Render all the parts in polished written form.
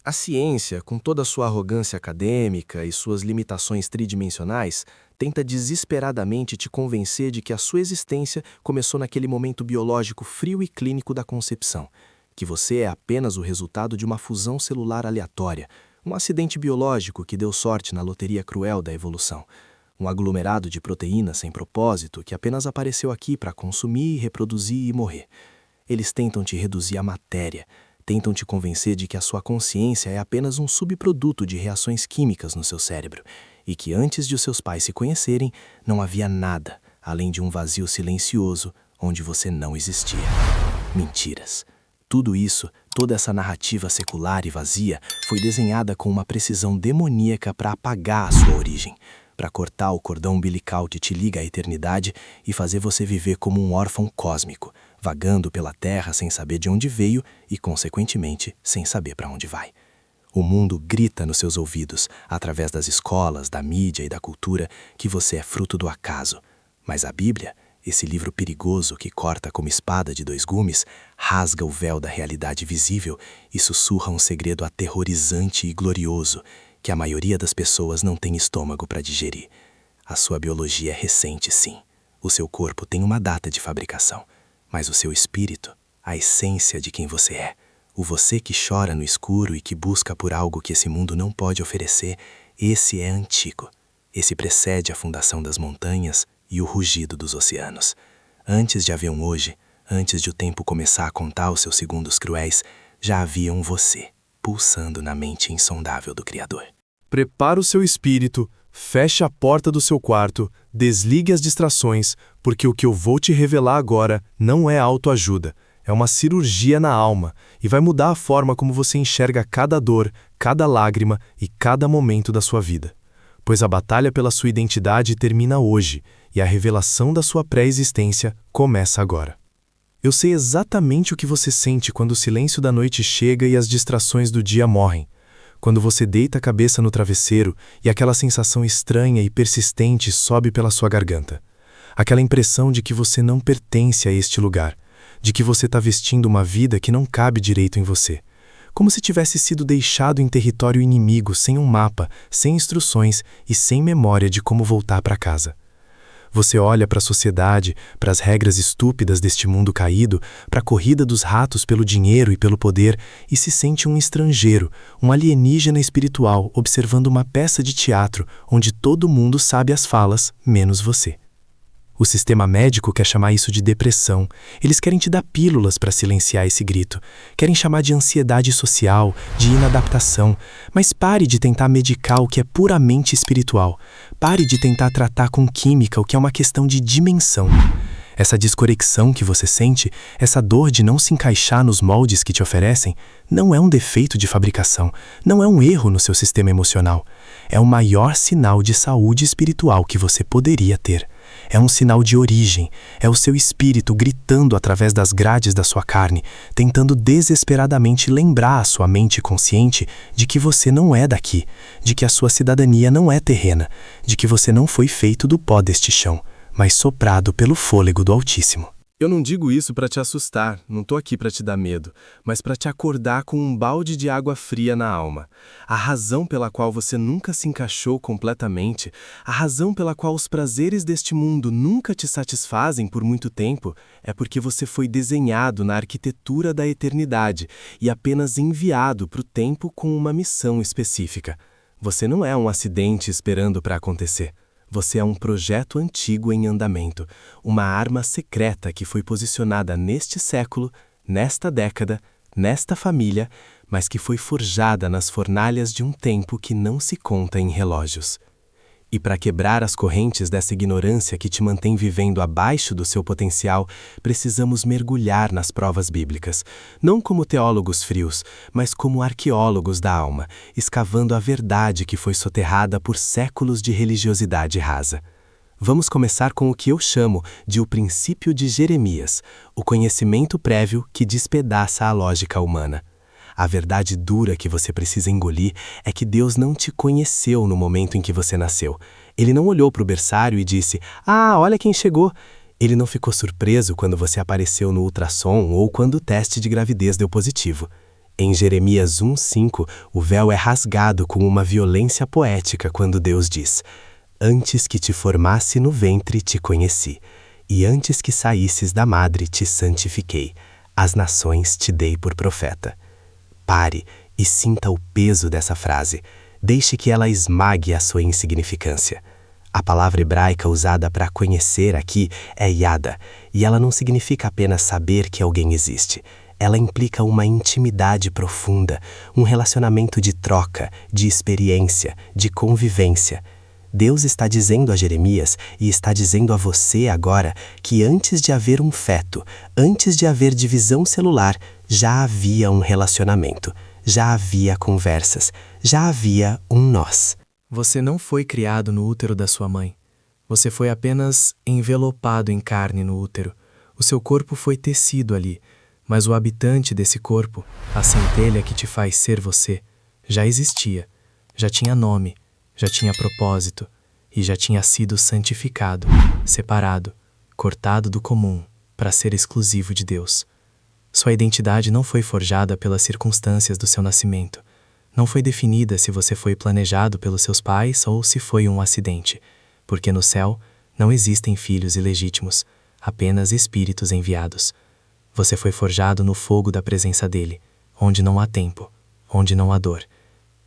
A ciência, com toda a sua arrogância acadêmica e suas limitações tridimensionais, tenta desesperadamente te convencer de que a sua existência começou naquele momento biológico frio e clínico da concepção, que você é apenas o resultado de uma fusão celular aleatória, um acidente biológico que deu sorte na loteria cruel da evolução, um aglomerado de proteínas sem propósito que apenas apareceu aqui para consumir, reproduzir e morrer. Eles tentam te reduzir à matéria, tentam te convencer de que a sua consciência é apenas um subproduto de reações químicas no seu cérebro e que antes de os seus pais se conhecerem, não havia nada além de um vazio silencioso onde você não existia. Mentiras. Tudo isso, toda essa narrativa secular e vazia, foi desenhada com uma precisão demoníaca para apagar a sua origem, para cortar o cordão umbilical que te liga à eternidade e fazer você viver como um órfão cósmico, vagando pela Terra sem saber de onde veio e, consequentemente, sem saber para onde vai. O mundo grita nos seus ouvidos, através das escolas, da mídia e da cultura, que você é fruto do acaso. Mas a Bíblia, esse livro perigoso que corta como espada de dois gumes, rasga o véu da realidade visível e sussurra um segredo aterrorizante e glorioso que a maioria das pessoas não tem estômago para digerir. A sua biologia é recente, sim. O seu corpo tem uma data de fabricação. Mas o seu espírito, a essência de quem você é, o você que chora no escuro e que busca por algo que esse mundo não pode oferecer, esse é antigo. Esse precede a fundação das montanhas e o rugido dos oceanos. Antes de haver um hoje, antes de o tempo começar a contar os seus segundos cruéis, já havia um você, pulsando na mente insondável do Criador. Prepara o seu espírito, feche a porta do seu quarto, desligue as distrações, porque o que eu vou te revelar agora não é autoajuda, é uma cirurgia na alma e vai mudar a forma como você enxerga cada dor, cada lágrima e cada momento da sua vida. Pois a batalha pela sua identidade termina hoje e a revelação da sua pré-existência começa agora. Eu sei exatamente o que você sente quando o silêncio da noite chega e as distrações do dia morrem. Quando você deita a cabeça no travesseiro e aquela sensação estranha e persistente sobe pela sua garganta. Aquela impressão de que você não pertence a este lugar, de que você está vestindo uma vida que não cabe direito em você. Como se tivesse sido deixado em território inimigo, sem um mapa, sem instruções e sem memória de como voltar para casa. Você olha para a sociedade, para as regras estúpidas deste mundo caído, para a corrida dos ratos pelo dinheiro e pelo poder e se sente um estrangeiro, um alienígena espiritual observando uma peça de teatro onde todo mundo sabe as falas, menos você. O sistema médico quer chamar isso de depressão. Eles querem te dar pílulas para silenciar esse grito. Querem chamar de ansiedade social, de inadaptação. Mas pare de tentar medicar o que é puramente espiritual. Pare de tentar tratar com química o que é uma questão de dimensão. Essa desconexão que você sente, essa dor de não se encaixar nos moldes que te oferecem, não é um defeito de fabricação, não é um erro no seu sistema emocional. É o maior sinal de saúde espiritual que você poderia ter. É um sinal de origem, é o seu espírito gritando através das grades da sua carne, tentando desesperadamente lembrar a sua mente consciente de que você não é daqui, de que a sua cidadania não é terrena, de que você não foi feito do pó deste chão, mas soprado pelo fôlego do Altíssimo. Eu não digo isso para te assustar, não tô aqui para te dar medo, mas para te acordar com um balde de água fria na alma. A razão pela qual você nunca se encaixou completamente, a razão pela qual os prazeres deste mundo nunca te satisfazem por muito tempo, é porque você foi desenhado na arquitetura da eternidade e apenas enviado para o tempo com uma missão específica. Você não é um acidente esperando para acontecer. Você é um projeto antigo em andamento, uma arma secreta que foi posicionada neste século, nesta década, nesta família, mas que foi forjada nas fornalhas de um tempo que não se conta em relógios. E para quebrar as correntes dessa ignorância que te mantém vivendo abaixo do seu potencial, precisamos mergulhar nas provas bíblicas, não como teólogos frios, mas como arqueólogos da alma, escavando a verdade que foi soterrada por séculos de religiosidade rasa. Vamos começar com o que eu chamo de o princípio de Jeremias, o conhecimento prévio que despedaça a lógica humana. A verdade dura que você precisa engolir é que Deus não te conheceu no momento em que você nasceu. Ele não olhou para o berçário e disse, olha quem chegou. Ele não ficou surpreso quando você apareceu no ultrassom ou quando o teste de gravidez deu positivo. Em Jeremias 1:5, o véu é rasgado com uma violência poética quando Deus diz: Antes que te formasse no ventre te conheci, e antes que saísses da madre te santifiquei. As nações te dei por profeta. Pare e sinta o peso dessa frase. Deixe que ela esmague a sua insignificância. A palavra hebraica usada para conhecer aqui é yada, e ela não significa apenas saber que alguém existe. Ela implica uma intimidade profunda, um relacionamento de troca, de experiência, de convivência. Deus está dizendo a Jeremias e está dizendo a você agora que antes de haver um feto, antes de haver divisão celular, já havia um relacionamento, já havia conversas, já havia um nós. Você não foi criado no útero da sua mãe. Você foi apenas envelopado em carne no útero. O seu corpo foi tecido ali, mas o habitante desse corpo, a centelha que te faz ser você, já existia, já tinha nome, já tinha propósito e já tinha sido santificado, separado, cortado do comum para ser exclusivo de Deus. Sua identidade não foi forjada pelas circunstâncias do seu nascimento. Não foi definida se você foi planejado pelos seus pais ou se foi um acidente, porque no céu não existem filhos ilegítimos, apenas espíritos enviados. Você foi forjado no fogo da presença dele, onde não há tempo, onde não há dor.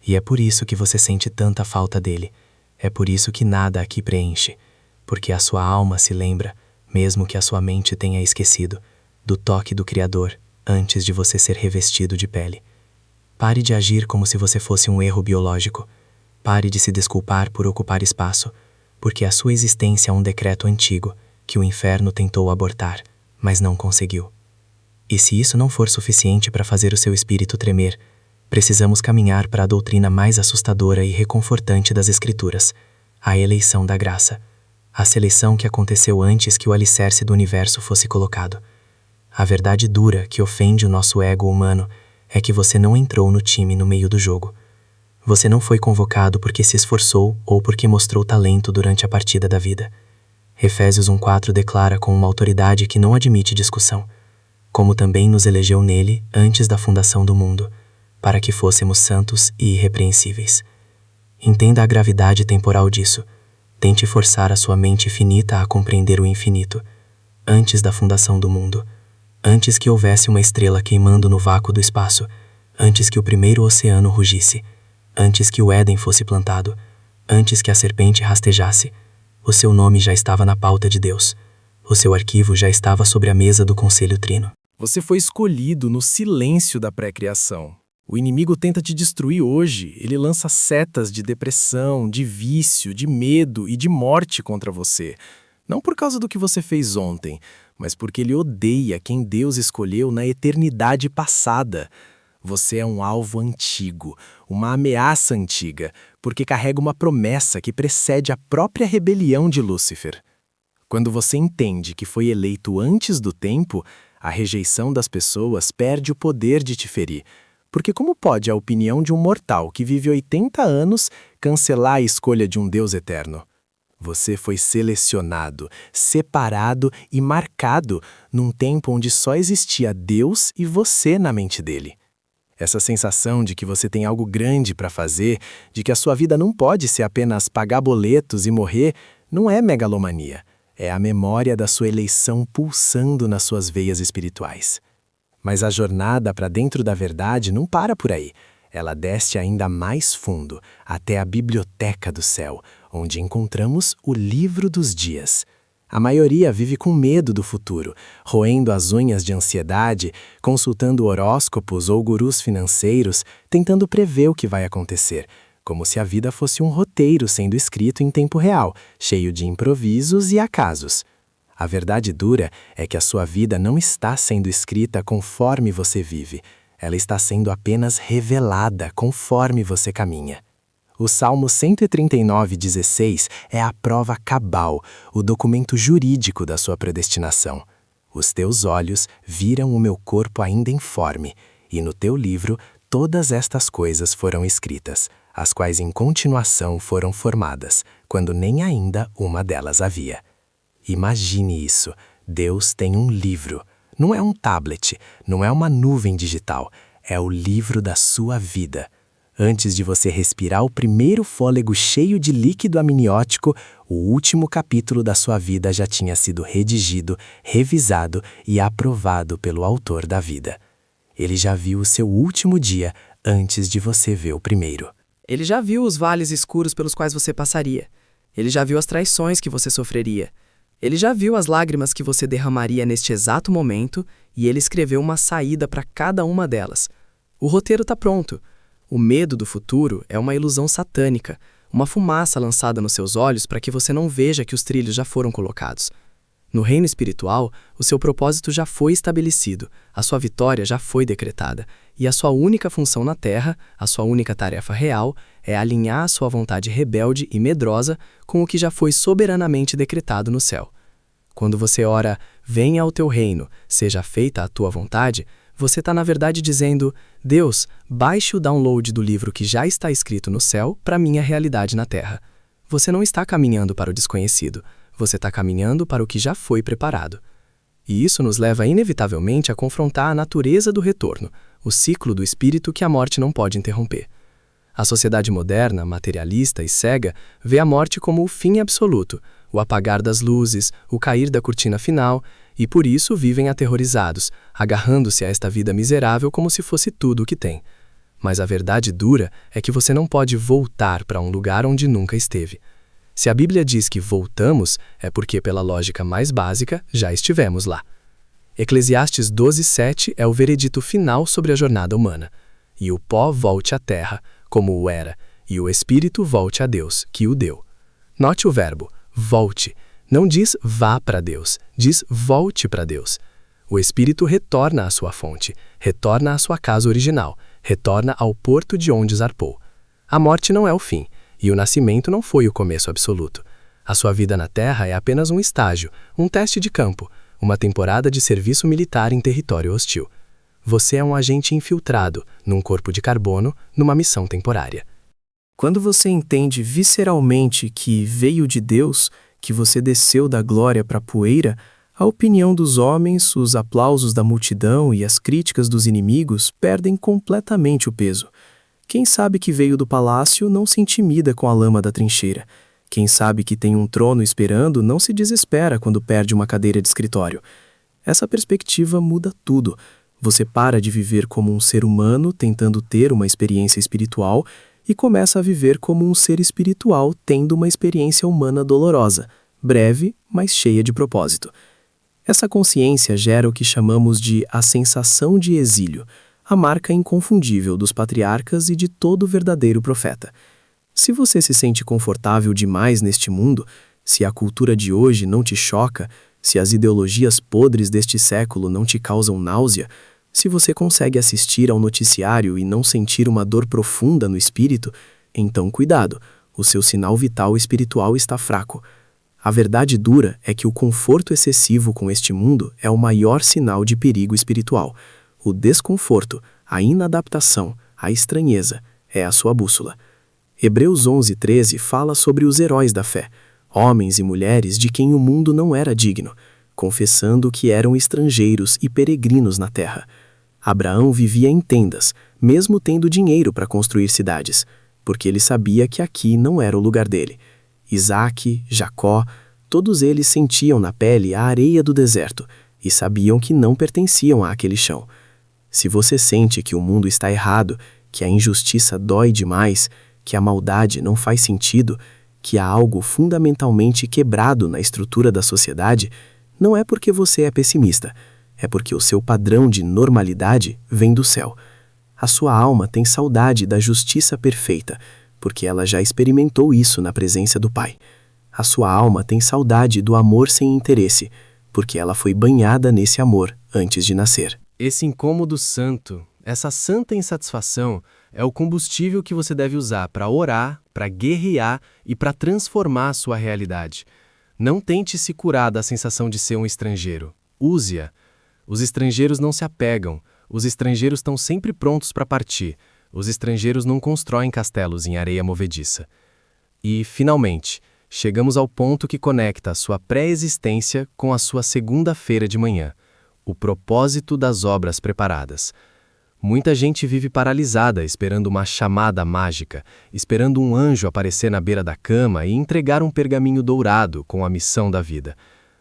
E é por isso que você sente tanta falta dele. É por isso que nada aqui preenche, porque a sua alma se lembra, mesmo que a sua mente tenha esquecido, do toque do Criador antes de você ser revestido de pele. Pare de agir como se você fosse um erro biológico. Pare de se desculpar por ocupar espaço, porque a sua existência é um decreto antigo que o inferno tentou abortar, mas não conseguiu. E se isso não for suficiente para fazer o seu espírito tremer, precisamos caminhar para a doutrina mais assustadora e reconfortante das Escrituras, a eleição da graça, a seleção que aconteceu antes que o alicerce do universo fosse colocado. A verdade dura que ofende o nosso ego humano é que você não entrou no time no meio do jogo. Você não foi convocado porque se esforçou ou porque mostrou talento durante a partida da vida. Efésios 1:4 declara com uma autoridade que não admite discussão: como também nos elegeu nele antes da fundação do mundo, para que fôssemos santos e irrepreensíveis. Entenda a gravidade temporal disso. Tente forçar a sua mente finita a compreender o infinito. Antes da fundação do mundo, antes que houvesse uma estrela queimando no vácuo do espaço, antes que o primeiro oceano rugisse, antes que o Éden fosse plantado, antes que a serpente rastejasse, o seu nome já estava na pauta de Deus. O seu arquivo já estava sobre a mesa do Conselho Trino. Você foi escolhido no silêncio da pré-criação. O inimigo tenta te destruir hoje. Ele lança setas de depressão, de vício, de medo e de morte contra você. Não por causa do que você fez ontem, mas porque ele odeia quem Deus escolheu na eternidade passada. Você é um alvo antigo, uma ameaça antiga, porque carrega uma promessa que precede a própria rebelião de Lúcifer. Quando você entende que foi eleito antes do tempo, a rejeição das pessoas perde o poder de te ferir. Porque como pode a opinião de um mortal que vive 80 anos cancelar a escolha de um Deus eterno? Você foi selecionado, separado e marcado num tempo onde só existia Deus e você na mente dele. Essa sensação de que você tem algo grande para fazer, de que a sua vida não pode ser apenas pagar boletos e morrer, não é megalomania. É a memória da sua eleição pulsando nas suas veias espirituais. Mas a jornada para dentro da verdade não para por aí. Ela desce ainda mais fundo, até a biblioteca do céu, onde encontramos o livro dos dias. A maioria vive com medo do futuro, roendo as unhas de ansiedade, consultando horóscopos ou gurus financeiros, tentando prever o que vai acontecer, como se a vida fosse um roteiro sendo escrito em tempo real, cheio de improvisos e acasos. A verdade dura é que a sua vida não está sendo escrita conforme você vive, ela está sendo apenas revelada conforme você caminha. O Salmo 139:16 é a prova cabal, o documento jurídico da sua predestinação. Os teus olhos viram o meu corpo ainda informe, e no teu livro todas estas coisas foram escritas, as quais em continuação foram formadas, quando nem ainda uma delas havia. Imagine isso, Deus tem um livro. Não é um tablet, não é uma nuvem digital, é o livro da sua vida. Antes de você respirar o primeiro fôlego cheio de líquido amniótico, o último capítulo da sua vida já tinha sido redigido, revisado e aprovado pelo autor da vida. Ele já viu o seu último dia antes de você ver o primeiro. Ele já viu os vales escuros pelos quais você passaria. Ele já viu as traições que você sofreria. Ele já viu as lágrimas que você derramaria neste exato momento e ele escreveu uma saída para cada uma delas. O roteiro está pronto. O medo do futuro é uma ilusão satânica, uma fumaça lançada nos seus olhos para que você não veja que os trilhos já foram colocados. No reino espiritual, o seu propósito já foi estabelecido, a sua vitória já foi decretada, e a sua única função na Terra, a sua única tarefa real, é alinhar a sua vontade rebelde e medrosa com o que já foi soberanamente decretado no céu. Quando você ora, venha ao teu reino, seja feita a tua vontade, você está na verdade dizendo, Deus, baixe o download do livro que já está escrito no céu para minha realidade na Terra. Você não está caminhando para o desconhecido, você está caminhando para o que já foi preparado. E isso nos leva inevitavelmente a confrontar a natureza do retorno, o ciclo do espírito que a morte não pode interromper. A sociedade moderna, materialista e cega, vê a morte como o fim absoluto, o apagar das luzes, o cair da cortina final, e por isso vivem aterrorizados, agarrando-se a esta vida miserável como se fosse tudo o que tem. Mas a verdade dura é que você não pode voltar para um lugar onde nunca esteve. Se a Bíblia diz que voltamos, é porque, pela lógica mais básica, já estivemos lá. Eclesiastes 12:7 é o veredito final sobre a jornada humana. E o pó volte à terra, como o era, e o espírito volte a Deus, que o deu. Note o verbo, volte. Não diz vá para Deus, diz volte para Deus. O espírito retorna à sua fonte, retorna à sua casa original, retorna ao porto de onde zarpou. A morte não é o fim, e o nascimento não foi o começo absoluto. A sua vida na Terra é apenas um estágio, um teste de campo, uma temporada de serviço militar em território hostil. Você é um agente infiltrado, num corpo de carbono, numa missão temporária. Quando você entende visceralmente que veio de Deus, que você desceu da glória para a poeira, a opinião dos homens, os aplausos da multidão e as críticas dos inimigos perdem completamente o peso. Quem sabe que veio do palácio não se intimida com a lama da trincheira. Quem sabe que tem um trono esperando não se desespera quando perde uma cadeira de escritório. Essa perspectiva muda tudo. Você para de viver como um ser humano tentando ter uma experiência espiritual e começa a viver como um ser espiritual tendo uma experiência humana dolorosa, breve, mas cheia de propósito. Essa consciência gera o que chamamos de a sensação de exílio, a marca inconfundível dos patriarcas e de todo verdadeiro profeta. Se você se sente confortável demais neste mundo, se a cultura de hoje não te choca, se as ideologias podres deste século não te causam náusea, se você consegue assistir ao noticiário e não sentir uma dor profunda no espírito, então cuidado, o seu sinal vital espiritual está fraco. A verdade dura é que o conforto excessivo com este mundo é o maior sinal de perigo espiritual. O desconforto, a inadaptação, a estranheza é a sua bússola. Hebreus 11:13 fala sobre os heróis da fé, homens e mulheres de quem o mundo não era digno, confessando que eram estrangeiros e peregrinos na terra. Abraão vivia em tendas, mesmo tendo dinheiro para construir cidades, porque ele sabia que aqui não era o lugar dele. Isaque, Jacó, todos eles sentiam na pele a areia do deserto e sabiam que não pertenciam àquele chão. Se você sente que o mundo está errado, que a injustiça dói demais, que a maldade não faz sentido, que há algo fundamentalmente quebrado na estrutura da sociedade, não é porque você é pessimista, é porque o seu padrão de normalidade vem do céu. A sua alma tem saudade da justiça perfeita, porque ela já experimentou isso na presença do Pai. A sua alma tem saudade do amor sem interesse, porque ela foi banhada nesse amor antes de nascer. Esse incômodo santo, essa santa insatisfação, é o combustível que você deve usar para orar, para guerrear e para transformar a sua realidade. Não tente se curar da sensação de ser um estrangeiro. Use-a. Os estrangeiros não se apegam. Os estrangeiros estão sempre prontos para partir. Os estrangeiros não constroem castelos em areia movediça. E, finalmente, chegamos ao ponto que conecta a sua pré-existência com a sua segunda-feira de manhã, o propósito das obras preparadas. Muita gente vive paralisada, esperando uma chamada mágica, esperando um anjo aparecer na beira da cama e entregar um pergaminho dourado com a missão da vida.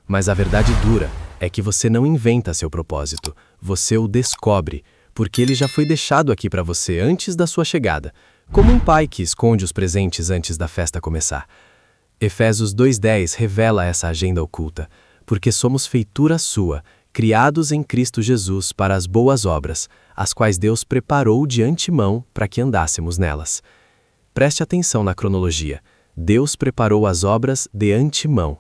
Mas a verdade dura é que você não inventa seu propósito, você o descobre, porque ele já foi deixado aqui para você antes da sua chegada, como um pai que esconde os presentes antes da festa começar. Efésios 2:10 revela essa agenda oculta, porque somos feitura sua, criados em Cristo Jesus para as boas obras, as quais Deus preparou de antemão para que andássemos nelas. Preste atenção na cronologia. Deus preparou as obras de antemão.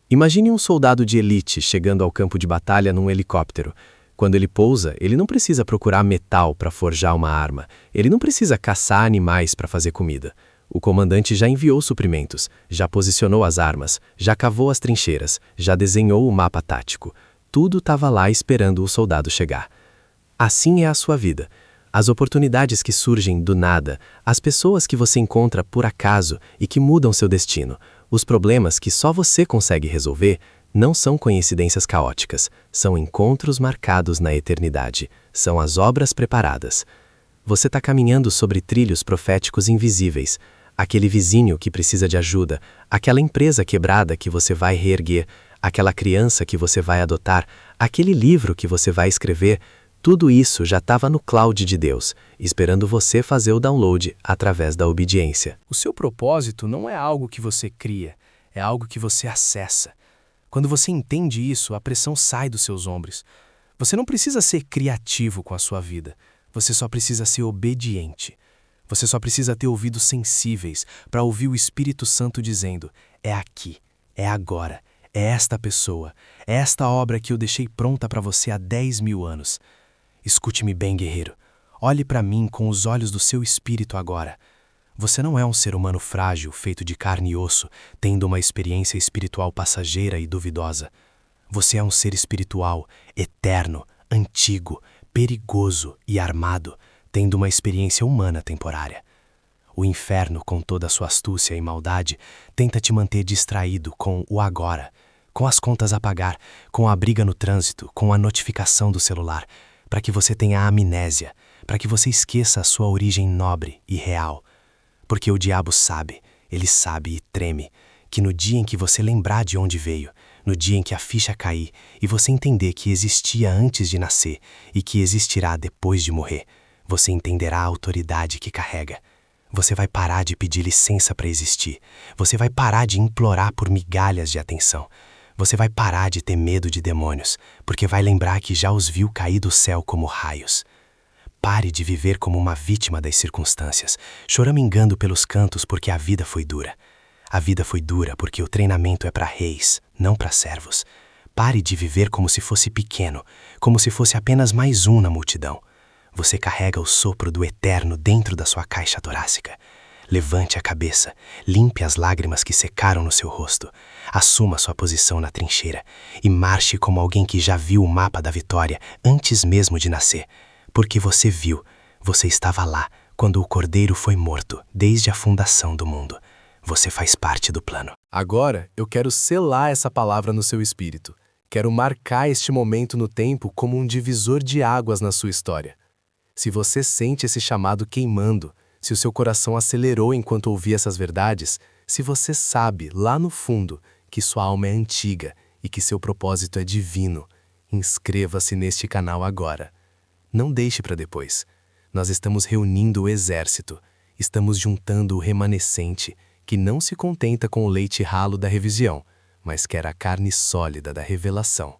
Imagine um soldado de elite chegando ao campo de batalha num helicóptero. Quando ele pousa, ele não precisa procurar metal para forjar uma arma. Ele não precisa caçar animais para fazer comida. O comandante já enviou suprimentos, já posicionou as armas, já cavou as trincheiras, já desenhou o mapa tático. Tudo estava lá esperando o soldado chegar. Assim é a sua vida. As oportunidades que surgem do nada, as pessoas que você encontra por acaso e que mudam seu destino, os problemas que só você consegue resolver, não são coincidências caóticas, são encontros marcados na eternidade, são as obras preparadas. Você está caminhando sobre trilhos proféticos invisíveis, aquele vizinho que precisa de ajuda, aquela empresa quebrada que você vai reerguer, aquela criança que você vai adotar, aquele livro que você vai escrever, tudo isso já estava no cloud de Deus, esperando você fazer o download através da obediência. O seu propósito não é algo que você cria, é algo que você acessa. Quando você entende isso, a pressão sai dos seus ombros. Você não precisa ser criativo com a sua vida, você só precisa ser obediente. Você só precisa ter ouvidos sensíveis para ouvir o Espírito Santo dizendo: é aqui, é agora, é esta pessoa, é esta obra que eu deixei pronta para você há 10.000 anos. Escute-me bem, guerreiro. Olhe para mim com os olhos do seu espírito agora. Você não é um ser humano frágil, feito de carne e osso, tendo uma experiência espiritual passageira e duvidosa. Você é um ser espiritual, eterno, antigo, perigoso e armado, tendo uma experiência humana temporária. O inferno, com toda a sua astúcia e maldade, tenta te manter distraído com o agora, com as contas a pagar, com a briga no trânsito, com a notificação do celular, para que você tenha amnésia, para que você esqueça a sua origem nobre e real. Porque o diabo sabe, ele sabe e treme, que no dia em que você lembrar de onde veio, no dia em que a ficha cair e você entender que existia antes de nascer e que existirá depois de morrer, você entenderá a autoridade que carrega. Você vai parar de pedir licença para existir. Você vai parar de implorar por migalhas de atenção. Você vai parar de ter medo de demônios, porque vai lembrar que já os viu cair do céu como raios. Pare de viver como uma vítima das circunstâncias, choramingando pelos cantos porque a vida foi dura. A vida foi dura porque o treinamento é para reis, não para servos. Pare de viver como se fosse pequeno, como se fosse apenas mais um na multidão. Você carrega o sopro do eterno dentro da sua caixa torácica. Levante a cabeça, limpe as lágrimas que secaram no seu rosto, assuma sua posição na trincheira e marche como alguém que já viu o mapa da vitória antes mesmo de nascer. Porque você viu, você estava lá quando o Cordeiro foi morto desde a fundação do mundo. Você faz parte do plano. Agora, eu quero selar essa palavra no seu espírito. Quero marcar este momento no tempo como um divisor de águas na sua história. Se você sente esse chamado queimando, se o seu coração acelerou enquanto ouvia essas verdades, se você sabe, lá no fundo, que sua alma é antiga e que seu propósito é divino, inscreva-se neste canal agora. Não deixe para depois. Nós estamos reunindo o exército, estamos juntando o remanescente, que não se contenta com o leite ralo da revisão, mas quer a carne sólida da revelação.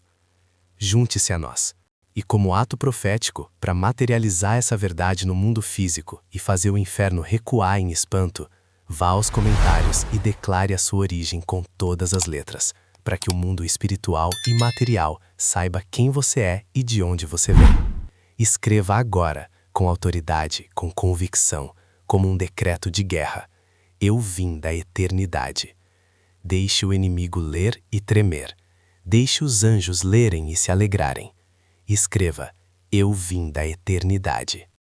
Junte-se a nós. E como ato profético, para materializar essa verdade no mundo físico e fazer o inferno recuar em espanto, vá aos comentários e declare a sua origem com todas as letras, para que o mundo espiritual e material saiba quem você é e de onde você vem. Escreva agora, com autoridade, com convicção, como um decreto de guerra. Eu vim da eternidade. Deixe o inimigo ler e tremer. Deixe os anjos lerem e se alegrarem. Escreva: eu vim da eternidade.